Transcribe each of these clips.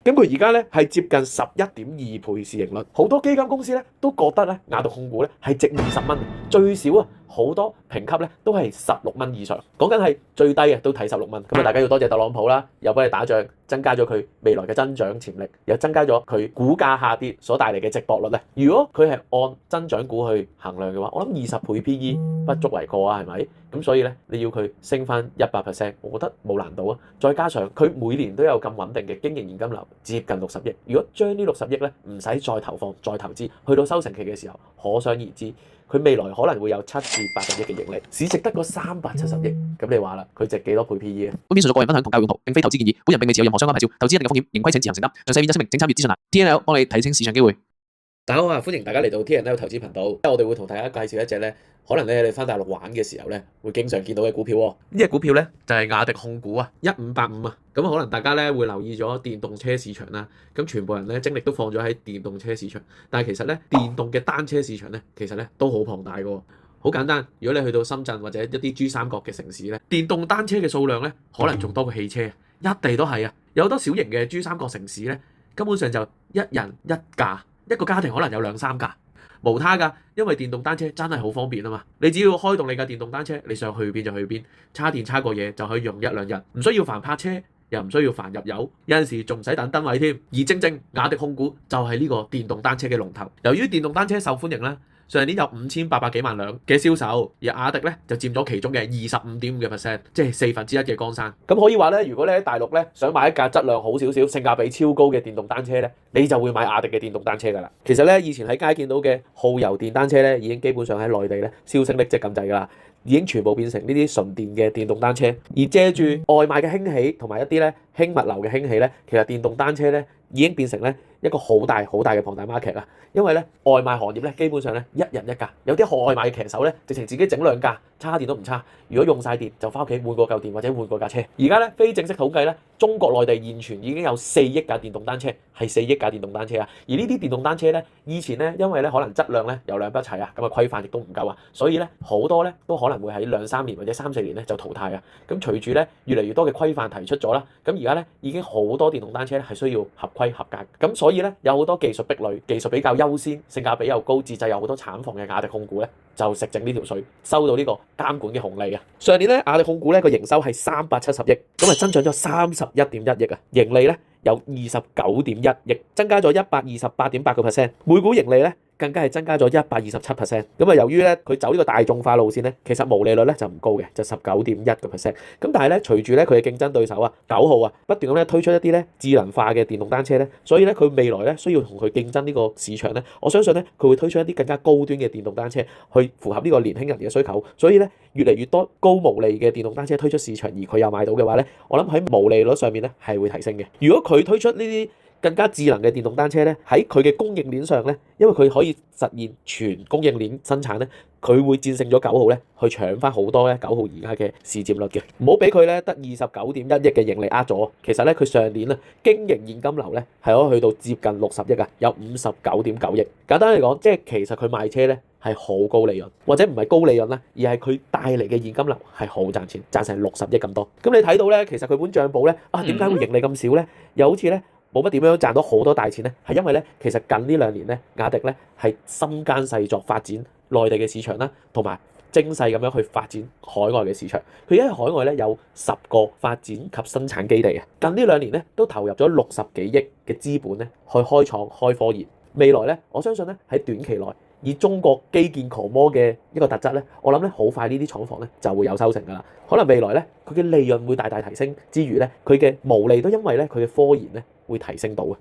咁佢而家咧係接近11.2倍市盈率，好多基金公司咧都覺得咧雅迪控股咧係值20蚊，最少啊好多評級咧都係16蚊以上，講緊係最低嘅都睇16蚊。咁啊，大家要多謝特朗普啦，又幫你打仗，增加咗佢未來嘅增長潛力，又增加咗佢股價下跌所帶嚟嘅值博率咧。如果佢係按增長股去衡量嘅話，我諗20倍 PE 不足為過啊，係咪？咁所以咧，你要佢升翻100%，我覺得冇難度啊。再加上佢每年都有咁穩定嘅經營現金流，接近60億。如果將呢60億咧唔使再投放、再投資，去到收成期嘅時候，可想而知，佢未來可能會有7至80億嘅盈利，市值得嗰370億。咁你話啦，佢值幾多倍 PE 啊？本片純屬個人分享同教育用途，並非投資建議。本人並未持有任何相關牌照，投資一定嘅風險，盈虧請自行承擔。詳細免責聲明，請參閱資訊欄。TNL 幫你睇清市場機會。大家好啊，歡迎大家嚟到 TNL 投資頻道。我哋會同大家介紹一隻咧，可能咧你翻大陸玩嘅時候咧，會經常見到嘅股票喎。呢隻股票咧就係雅迪控股啊，1585啊。咁可能大家咧會留意咗電動車市場啦，咁全部人咧精力都放咗喺電動車市場，但係其實咧電動嘅單車市場咧，其實咧都好龐大嘅。好簡單，如果你去到深圳或者一啲珠三角嘅城市咧，電動單車嘅數量咧可能仲多過汽車，一地都係啊。有好多小型嘅珠三角城市咧，根本上就一人一架。一個家庭可能有2-3架，無他㗎，因為電動單車真係好方便啊嘛！你只要開動你架電動單車，你想去邊就去邊，叉電叉個嘢就可以用1-2日，唔需要煩泊車，又唔需要煩入油，有陣時仲唔使等燈位添。而正正雅迪控股就係呢個電動單車嘅龍頭。由於電動單車受歡迎啦，上年有5800幾萬輛嘅銷售，而雅迪咧就佔咗其中嘅25.5%，即係1/4嘅江山。咁可以話咧，如果你喺大陸咧想買一架質量好少少、性價比超高嘅電動單車咧，你就會買雅迪嘅電動單車㗎啦。其實咧，以前喺街見到嘅耗油電單車咧，已經基本上喺內地咧銷聲匿跡咁滯㗎啦，已經全部變成呢啲純電嘅電動單車。而借住外賣嘅興起同埋一啲咧輕物流嘅興起咧，其實電動單車咧已經變成咧一個好大好大嘅龐大 market 啦。因為咧外賣行業咧基本上咧一人一架，有啲外賣嘅騎手咧直情自己整2架，叉電都唔叉。如果用晒電就翻屋企換個舊電或者換個架車。而家咧非正式統計咧，中國內地現存已經有4億架電動單車，係4億架電動單車啊。而呢啲電動單車咧，以前咧因為咧可能質量咧油量不齊啊，咁啊規範亦都唔夠啊，所以咧好多咧都可能會喺2-3年或者3-4年咧就淘汰啊。咁隨住咧越嚟越多嘅規範提出咗啦，咁而家咧已經好多電動單車咧係需要合規合格，咁所以咧有好多技術壁壘、技術比較優先、性價比又高、自製有好多廠房嘅雅迪控股咧，就食正呢條水，收到呢個監管嘅紅利啊！上年咧雅迪控股咧個營收係370億，咁啊增長咗31.1億啊，盈利咧有29.1億，增加咗128.8%，每股盈利咧更加係增加咗127%。咁啊，由於咧佢走呢個大眾化路線咧，其實毛利率咧就唔高嘅，就19.1%。咁但係咧隨住咧佢嘅競爭對手啊9號啊不斷咁咧推出一啲咧智能化嘅電動單車咧，所以咧佢未來咧需要同佢競爭呢個市場咧，我相信咧佢會推出一啲更加高端嘅電動單車去符合呢個年輕人嘅需求。所以咧越嚟越多高毛利嘅電動單車推出市場，而佢又買到嘅話咧，我諗喺毛利率上面咧係會提升嘅。如果佢推出呢啲更加智能嘅電動單車咧，喺佢嘅供應鏈上咧，因為佢可以實現全供應鏈生產咧，佢會戰勝咗9號咧，去搶翻好多咧9號而家嘅市佔率嘅。唔好俾佢咧得29.1億嘅盈利呃咗。其實咧佢上年啊經營現金流咧係可以去到接近60億啊，有59.9億。簡單嚟講，即係其實佢賣車咧係好高利潤，或者唔係高利潤啦，而係佢帶嚟嘅現金流係好賺錢，賺成60億咁多。咁你睇到咧，其實佢本帳簿咧點解會盈利咁少咧？又好似咧冇乜點樣賺到好多大錢咧，係因為咧其實近呢2年咧雅迪咧係心奸細作發展內地嘅市場啦，同埋精細咁樣去發展海外嘅市場。佢而家喺海外咧有10個發展及生產基地啊，近呢2年咧都投入咗60幾億嘅資本咧去開廠開科研。未來咧我相信咧喺短期內，以中國基建狂魔嘅一個特質咧，我諗咧好快呢啲廠房咧就會有收成㗎啦。可能未來咧佢嘅利潤會大大提升之餘咧，佢嘅毛利都因為咧佢嘅科研咧會提升到嘅。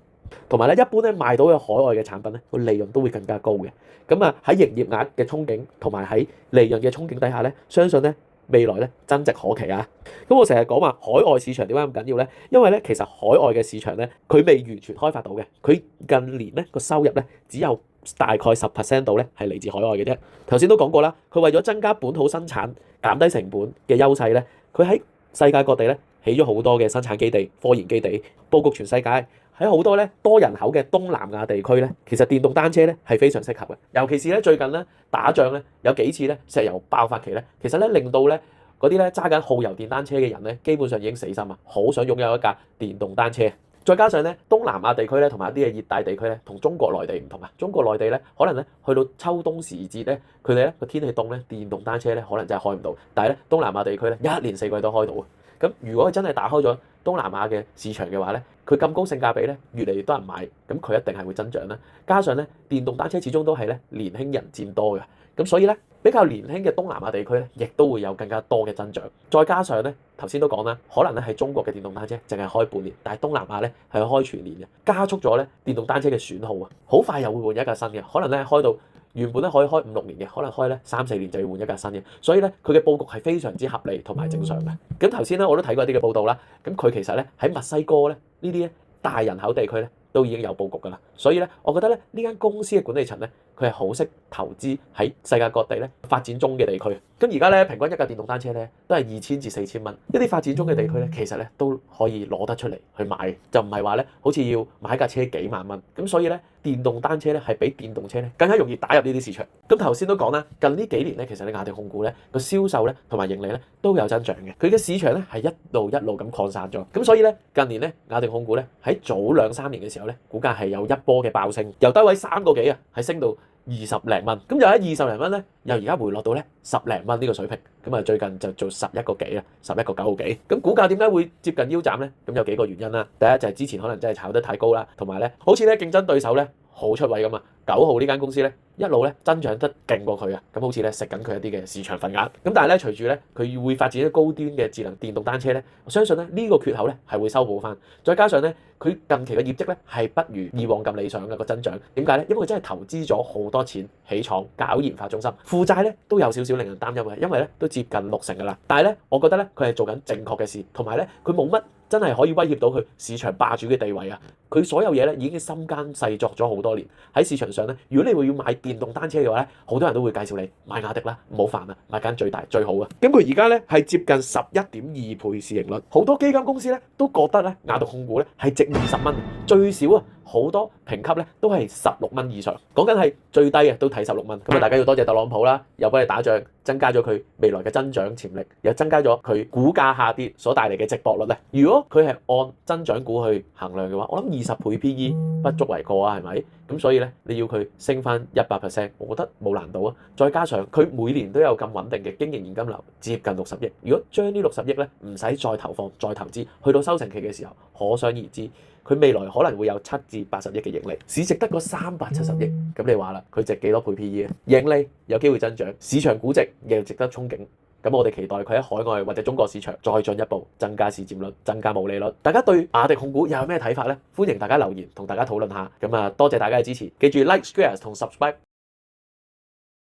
同埋咧一般咧賣到嘅海外嘅產品咧個利潤都會更加高嘅。咁啊喺營業額嘅憧憬同埋喺利潤嘅憧憬底下咧，相信咧未來咧增值可期啊！咁我成日講話海外市場點解咁緊要咧？因為咧其實海外嘅市場咧佢未完全開發到嘅，佢近年咧個收入咧只有大概10% 度咧係嚟自海外嘅啫。頭先都講過啦，佢為咗增加本土生產、減低成本嘅優勢咧，佢喺世界各地咧起咗好多嘅生產基地、科研基地，佈局全世界。喺好多咧多人口嘅東南亞地區咧，其實電動單車咧係非常適合嘅。尤其是咧最近咧打仗咧有幾次咧石油爆發期咧，其實咧令到咧嗰啲咧揸緊耗油電單車嘅人咧，基本上已經死心啊，好想擁有一架電動單車。再加上咧東南亞地區咧同埋一啲嘅熱帶地區咧，同中國內地唔同啊。中國內地咧可能咧去到秋冬時節咧，佢哋咧個天氣凍咧，電動單車咧可能真係開唔到。但係咧東南亞地區咧一年四季都開到啊。咁如果佢真係打開咗東南亞嘅市場嘅話咧，佢咁高性價比咧，越嚟越多人買，咁佢一定係會增長啦。加上咧電動單車始終都係咧年輕人佔多嘅，咁所以咧比較年輕嘅東南亞地區咧，亦都會有更加多嘅增長。再加上咧頭先都講啦，可能咧喺中國嘅電動單車淨係開半年，但係東南亞咧係開全年嘅，加速咗咧電動單車嘅損耗啊，好快又會換一架新嘅，可能咧開到原本咧可以開5、6年嘅，可能開咧3、4年就要換一架新嘅，所以咧佢嘅佈局係非常之合理同埋正常嘅。咁頭先咧我都睇過一啲嘅報道啦，咁佢其實咧喺墨西哥咧呢啲咧大人口地區咧都已經有佈局㗎啦，所以咧我覺得咧呢間公司嘅管理層咧佢係好識投資喺世界各地咧發展中嘅地區。咁而家咧平均一架電動單車咧都係2000至4000蚊，一啲發展中嘅地區咧其實咧都可以攞得出嚟去買，就唔係話咧好似要買架車幾萬蚊。咁所以咧電動單車咧係比電動車咧更加容易打入呢啲市場。咁頭先都講啦，近呢幾年咧其實你雅迪控股咧個銷售咧同埋盈利咧都有增長嘅，佢嘅市場咧係一路咁擴散咗。咁所以咧近年咧雅迪控股咧喺早2、3年嘅時候咧股價係有一波嘅爆升，由低位3個幾啊係升到20零蚊，咁又喺20零蚊咧，又而家回落到咧10零蚊呢個水平，咁啊最近就做11個幾啦，11個9個幾，咁股價點解會接近腰斬咧？咁有幾個原因啦，第一就係之前可能真係炒得太高啦，同埋咧好似咧競爭對手咧好出位咁啊，9號呢間公司咧一路咧增長得勁過佢啊，咁好似咧食緊佢一啲嘅市場份額，咁但係咧隨住咧佢會發展啲高端嘅智能電動單車咧，我相信咧呢個缺口咧係會修補翻，再加上咧佢近期嘅業績咧係不如以往咁理想嘅個增長，點解咧？因為佢真係投資咗好多錢起廠搞研發中心，負債咧都有少少令人擔憂嘅，因為咧都接近60%㗎啦。但係咧，我覺得咧佢係做緊正確嘅事，同埋咧佢冇乜真係可以威脅到佢市場霸主嘅地位啊！佢所有嘢咧已經心奸細作咗好多年喺市場上咧。如果你會要買電動單車嘅話咧，好多人都會介紹你買雅迪啦，唔好煩啊，買間最大最好嘅。咁佢而家咧係接近11.2倍市盈率，好多基金公司咧都覺得咧雅迪控股咧係值20蚊，最少啊好多評級咧都係16蚊以上，講緊係最低啊都睇16蚊。咁啊，大家要多謝特朗普啦，又幫你打仗，增加咗佢未來嘅增長潛力，又增加咗佢股價下跌所帶嚟嘅值博率咧。如果佢係按增長股去衡量嘅話，我諗20倍 PE 不足為過啊，係咪？咁所以咧，你要佢升翻100%，我覺得冇難度啊。再加上佢每年都有咁穩定嘅經營現金流，接近60億。如果將呢60億咧唔使再投放、再投資，去到收成期嘅時候，可想而知，佢未來可能會有7至80億嘅盈利，市值得個370億。咁你話啦，佢值幾多倍 PE 啊？盈利有機會增長，市場估值亦值得憧憬。咁我哋期待佢喺海外或者中國市場再進一步增加市佔率、增加毛利率。大家對雅迪控股又有咩睇法呢？歡迎大家留言同大家討論下。咁啊，多謝大家嘅支持，記住 like、share 同 subscribe。